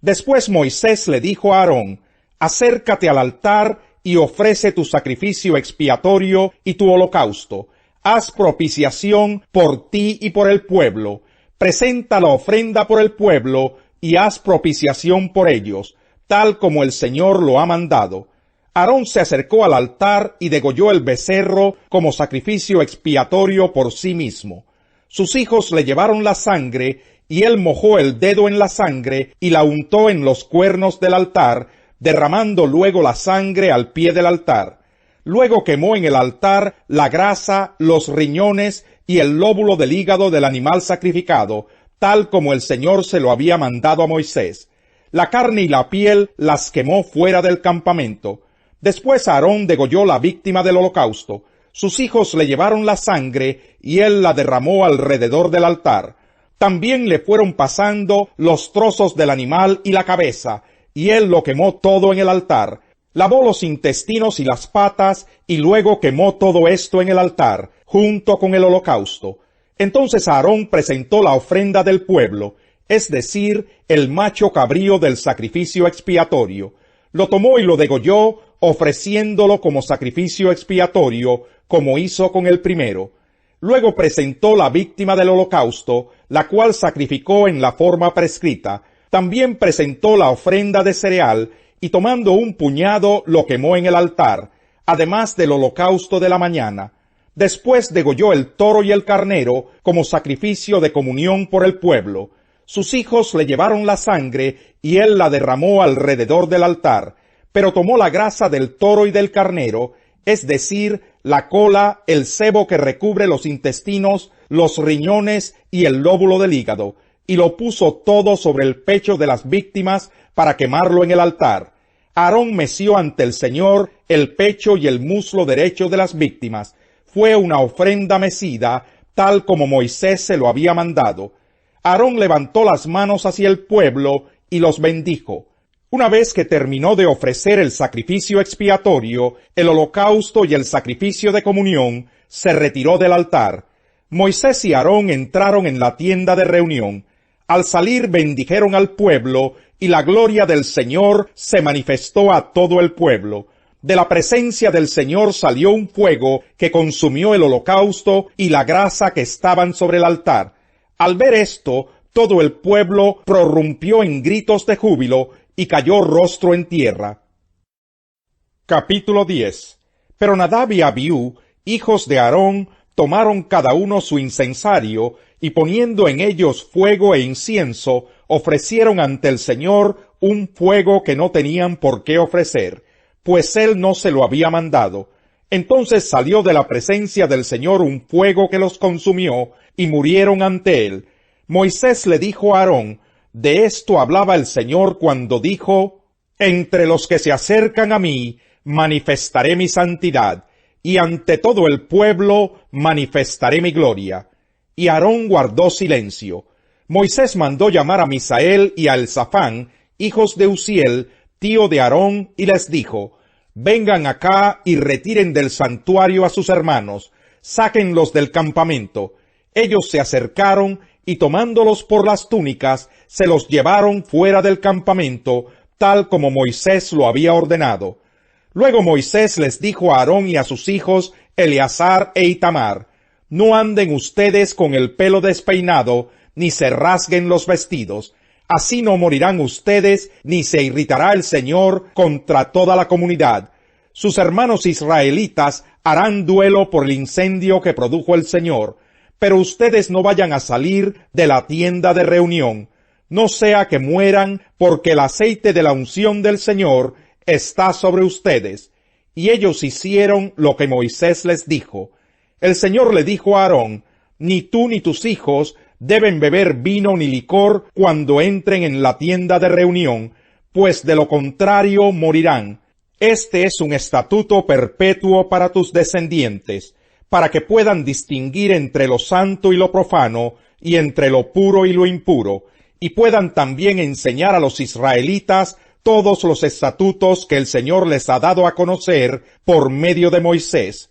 Después Moisés le dijo a Aarón: acércate al altar y ofrece tu sacrificio expiatorio y tu holocausto. Haz propiciación por ti y por el pueblo. Presenta la ofrenda por el pueblo y haz propiciación por ellos, tal como el Señor lo ha mandado. Aarón se acercó al altar y degolló el becerro como sacrificio expiatorio por sí mismo. Sus hijos le llevaron la sangre, y él mojó el dedo en la sangre y la untó en los cuernos del altar, derramando luego la sangre al pie del altar. Luego quemó en el altar la grasa, los riñones y el lóbulo del hígado del animal sacrificado, tal como el Señor se lo había mandado a Moisés. La carne y la piel las quemó fuera del campamento. Después Aarón degolló la víctima del holocausto. Sus hijos le llevaron la sangre y él la derramó alrededor del altar. También le fueron pasando los trozos del animal y la cabeza, y él lo quemó todo en el altar. Lavó los intestinos y las patas, y luego quemó todo esto en el altar, junto con el holocausto. Entonces Aarón presentó la ofrenda del pueblo, es decir, el macho cabrío del sacrificio expiatorio. Lo tomó y lo degolló, ofreciéndolo como sacrificio expiatorio, como hizo con el primero. Luego presentó la víctima del holocausto, la cual sacrificó en la forma prescrita. También presentó la ofrenda de cereal, y tomando un puñado lo quemó en el altar, además del holocausto de la mañana. Después degolló el toro y el carnero como sacrificio de comunión por el pueblo. Sus hijos le llevaron la sangre, y él la derramó alrededor del altar, pero tomó la grasa del toro y del carnero, es decir, la cola, el sebo que recubre los intestinos, los riñones y el lóbulo del hígado, y lo puso todo sobre el pecho de las víctimas para quemarlo en el altar. Aarón meció ante el Señor el pecho y el muslo derecho de las víctimas. Fue una ofrenda mecida, tal como Moisés se lo había mandado. Aarón levantó las manos hacia el pueblo y los bendijo. Una vez que terminó de ofrecer el sacrificio expiatorio, el holocausto y el sacrificio de comunión, se retiró del altar. Moisés y Aarón entraron en la tienda de reunión. Al salir bendijeron al pueblo, y la gloria del Señor se manifestó a todo el pueblo. De la presencia del Señor salió un fuego que consumió el holocausto y la grasa que estaban sobre el altar. Al ver esto, todo el pueblo prorrumpió en gritos de júbilo y cayó rostro en tierra. Capítulo 10. Pero Nadab y Abiú, hijos de Aarón, tomaron cada uno su incensario, y poniendo en ellos fuego e incienso, ofrecieron ante el Señor un fuego que no tenían por qué ofrecer, pues él no se lo había mandado. Entonces salió de la presencia del Señor un fuego que los consumió, y murieron ante él. Moisés le dijo a Aarón: de esto hablaba el Señor cuando dijo: entre los que se acercan a mí, manifestaré mi santidad, y ante todo el pueblo manifestaré mi gloria. Y Aarón guardó silencio. Moisés mandó llamar a Misael y a Elzafán, hijos de Uziel, tío de Aarón, y les dijo: vengan acá y retiren del santuario a sus hermanos, sáquenlos del campamento. Ellos se acercaron, y tomándolos por las túnicas, se los llevaron fuera del campamento, tal como Moisés lo había ordenado. Luego Moisés les dijo a Aarón y a sus hijos, Eleazar e Itamar: no anden ustedes con el pelo despeinado, ni se rasguen los vestidos. Así no morirán ustedes, ni se irritará el Señor contra toda la comunidad. Sus hermanos israelitas harán duelo por el incendio que produjo el Señor, pero ustedes no vayan a salir de la tienda de reunión, no sea que mueran, porque el aceite de la unción del Señor está sobre ustedes. Y ellos hicieron lo que Moisés les dijo. El Señor le dijo a Aarón: ni tú ni tus hijos deben beber vino ni licor cuando entren en la tienda de reunión, pues de lo contrario morirán. Este es un estatuto perpetuo para tus descendientes, para que puedan distinguir entre lo santo y lo profano, y entre lo puro y lo impuro, y puedan también enseñar a los israelitas todos los estatutos que el Señor les ha dado a conocer por medio de Moisés.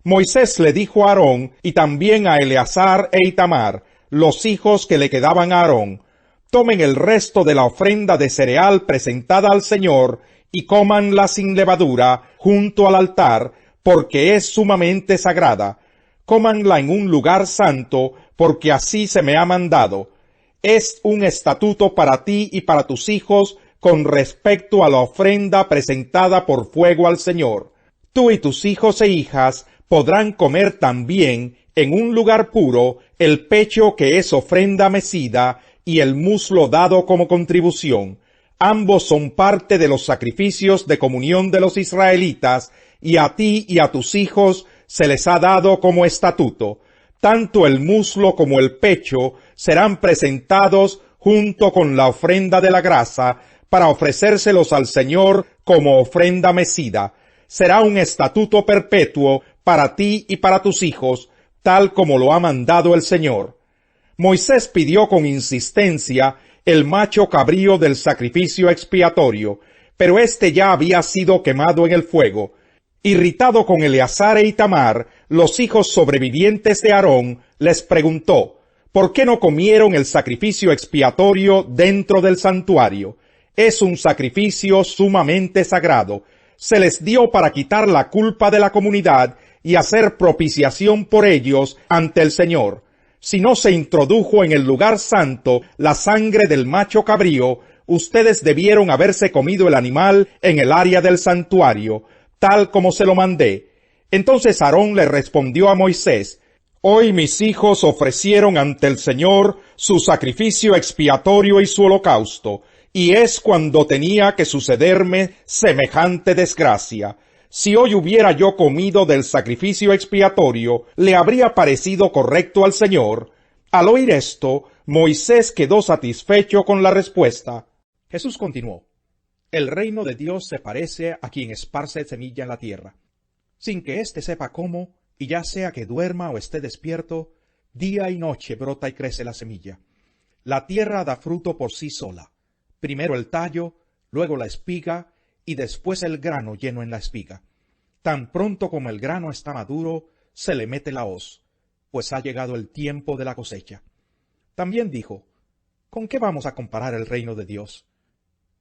Moisés le dijo a Aarón y también a Eleazar e Itamar, los hijos que le quedaban a Aarón: Tomen el resto de la ofrenda de cereal presentada al Señor y cómanla sin levadura junto al altar, porque es sumamente sagrada. Cómanla en un lugar santo, porque así se me ha mandado. Es un estatuto para ti y para tus hijos con respecto a la ofrenda presentada por fuego al Señor. Tú y tus hijos e hijas podrán comer también en un lugar puro el pecho que es ofrenda mecida y el muslo dado como contribución. Ambos son parte de los sacrificios de comunión de los israelitas, y a ti y a tus hijos se les ha dado como estatuto. Tanto el muslo como el pecho serán presentados junto con la ofrenda de la grasa para ofrecérselos al Señor como ofrenda mecida. Será un estatuto perpetuo para ti y para tus hijos, tal como lo ha mandado el Señor. Moisés pidió con insistencia el macho cabrío del sacrificio expiatorio, pero éste ya había sido quemado en el fuego. Irritado con Eleazar e Itamar, los hijos sobrevivientes de Aarón, les preguntó, ¿por qué no comieron el sacrificio expiatorio dentro del santuario? Es un sacrificio sumamente sagrado. Se les dio para quitar la culpa de la comunidad y hacer propiciación por ellos ante el Señor. Si no se introdujo en el lugar santo la sangre del macho cabrío, ustedes debieron haberse comido el animal en el área del santuario, tal como se lo mandé. Entonces Aarón le respondió a Moisés, Hoy mis hijos ofrecieron ante el Señor su sacrificio expiatorio y su holocausto, y es cuando tenía que sucederme semejante desgracia. Si hoy hubiera yo comido del sacrificio expiatorio, ¿le habría parecido correcto al Señor? Al oír esto, Moisés quedó satisfecho con la respuesta. Jesús continuó, El reino de Dios se parece a quien esparce semilla en la tierra. Sin que éste sepa cómo, y ya sea que duerma o esté despierto, día y noche brota y crece la semilla. La tierra da fruto por sí sola. Primero el tallo, luego la espiga, y después el grano lleno en la espiga. Tan pronto como el grano está maduro, se le mete la hoz, pues ha llegado el tiempo de la cosecha. También dijo, ¿con qué vamos a comparar el reino de Dios?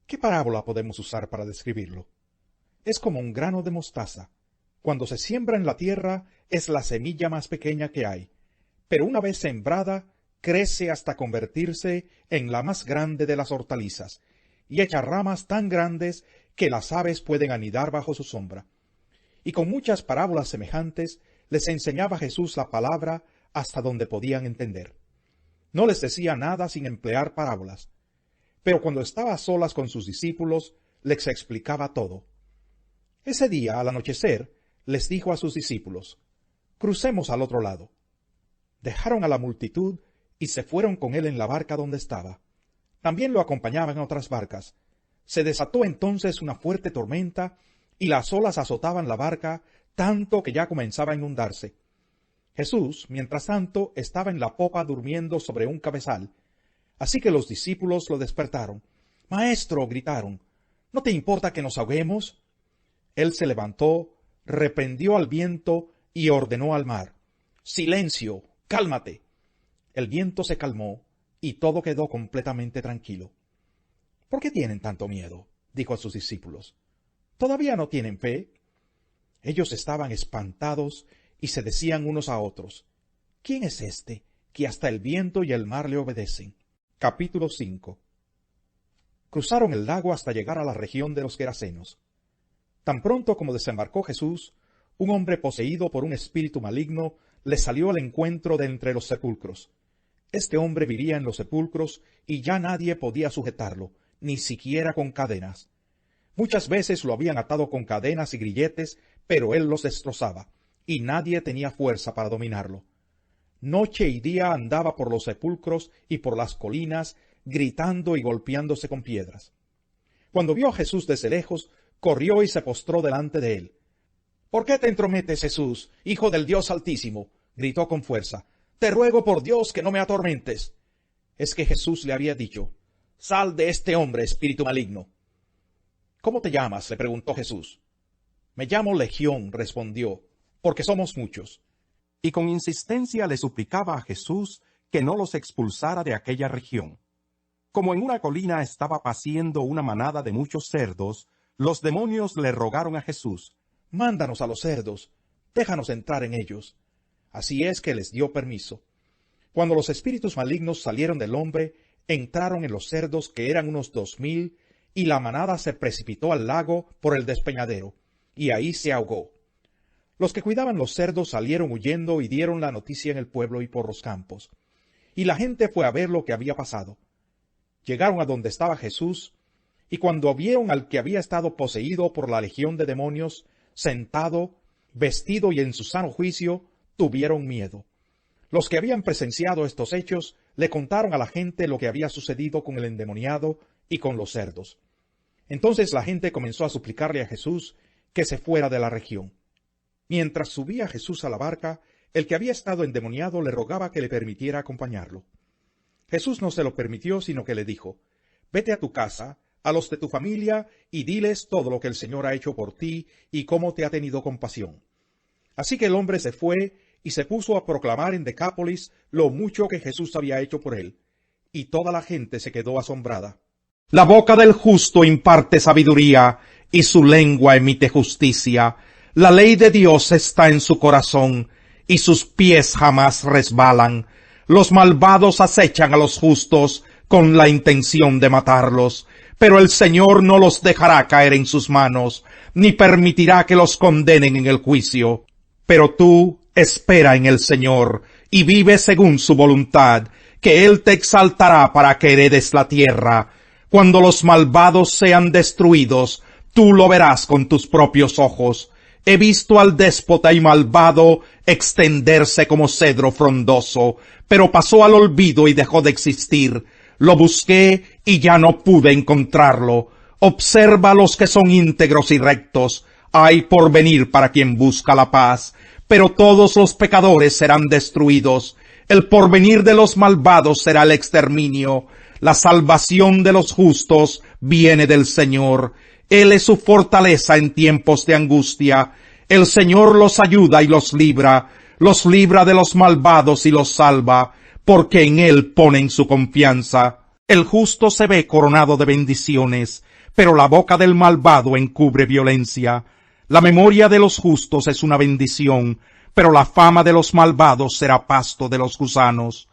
¿Qué parábola podemos usar para describirlo? Es como un grano de mostaza. Cuando se siembra en la tierra, es la semilla más pequeña que hay, pero una vez sembrada, crece hasta convertirse en la más grande de las hortalizas, y echa ramas tan grandes que las aves pueden anidar bajo su sombra. Y con muchas parábolas semejantes les enseñaba Jesús la palabra hasta donde podían entender. No les decía nada sin emplear parábolas, pero cuando estaba a solas con sus discípulos, les explicaba todo. Ese día, al anochecer, les dijo a sus discípulos, «Crucemos al otro lado». Dejaron a la multitud y se fueron con él en la barca donde estaba. También lo acompañaban otras barcas. Se desató entonces una fuerte tormenta, y las olas azotaban la barca tanto que ya comenzaba a inundarse. Jesús, mientras tanto, estaba en la popa durmiendo sobre un cabezal. Así que los discípulos lo despertaron. «Maestro», gritaron, «¿no te importa que nos ahoguemos?» Él se levantó, reprendió al viento y ordenó al mar, «Silencio, cálmate». El viento se calmó y todo quedó completamente tranquilo. «¿Por qué tienen tanto miedo?», dijo a sus discípulos. «¿Todavía no tienen fe?». Ellos estaban espantados y se decían unos a otros, «¿Quién es este que hasta el viento y el mar le obedecen?». Capítulo 5. Cruzaron el lago hasta llegar a la región de los Gerasenos. Tan pronto como desembarcó Jesús, un hombre poseído por un espíritu maligno le salió al encuentro de entre los sepulcros. Este hombre vivía en los sepulcros y ya nadie podía sujetarlo, ni siquiera con cadenas. Muchas veces lo habían atado con cadenas y grilletes, pero él los destrozaba, y nadie tenía fuerza para dominarlo. Noche y día andaba por los sepulcros y por las colinas, gritando y golpeándose con piedras. Cuando vio a Jesús desde lejos, corrió y se postró delante de él. «¿Por qué te entrometes, Jesús, Hijo del Dios Altísimo?», gritó con fuerza. «Te ruego por Dios que no me atormentes». Es que Jesús le había dicho, «Sal de este hombre, espíritu maligno». «¿Cómo te llamas?», le preguntó Jesús. «Me llamo Legión», respondió, «porque somos muchos». Y con insistencia le suplicaba a Jesús que no los expulsara de aquella región. Como en una colina estaba paciendo una manada de muchos cerdos, los demonios le rogaron a Jesús: «Mándanos a los cerdos, déjanos entrar en ellos». Así es que les dio permiso. Cuando los espíritus malignos salieron del hombre, entraron en los cerdos, que eran unos 2000, y la manada se precipitó al lago por el despeñadero, y ahí se ahogó. Los que cuidaban los cerdos salieron huyendo y dieron la noticia en el pueblo y por los campos. Y la gente fue a ver lo que había pasado. Llegaron a donde estaba Jesús, y cuando vieron al que había estado poseído por la legión de demonios, sentado, vestido y en su sano juicio, tuvieron miedo. Los que habían presenciado estos hechos le contaron a la gente lo que había sucedido con el endemoniado y con los cerdos. Entonces la gente comenzó a suplicarle a Jesús que se fuera de la región. Mientras subía Jesús a la barca, el que había estado endemoniado le rogaba que le permitiera acompañarlo. Jesús no se lo permitió, sino que le dijo: «Vete a tu casa, a los de tu familia, y diles todo lo que el Señor ha hecho por ti y cómo te ha tenido compasión». Así que el hombre se fue y se puso a proclamar en Decápolis lo mucho que Jesús había hecho por él, y toda la gente se quedó asombrada. La boca del justo imparte sabiduría, y su lengua emite justicia. La ley de Dios está en su corazón, y sus pies jamás resbalan. Los malvados acechan a los justos con la intención de matarlos, pero el Señor no los dejará caer en sus manos, ni permitirá que los condenen en el juicio. Pero tú espera en el Señor, y vive según su voluntad, que Él te exaltará para que heredes la tierra. Cuando los malvados sean destruidos, tú lo verás con tus propios ojos. He visto al déspota y malvado extenderse como cedro frondoso, pero pasó al olvido y dejó de existir. Lo busqué y ya no pude encontrarlo. Observa a los que son íntegros y rectos. Hay porvenir para quien busca la paz, pero todos los pecadores serán destruidos. El porvenir de los malvados será el exterminio. La salvación de los justos viene del Señor. Él es su fortaleza en tiempos de angustia. El Señor los ayuda y los libra de los malvados y los salva, porque en Él ponen su confianza. El justo se ve coronado de bendiciones, pero la boca del malvado encubre violencia. La memoria de los justos es una bendición, pero la fama de los malvados será pasto de los gusanos.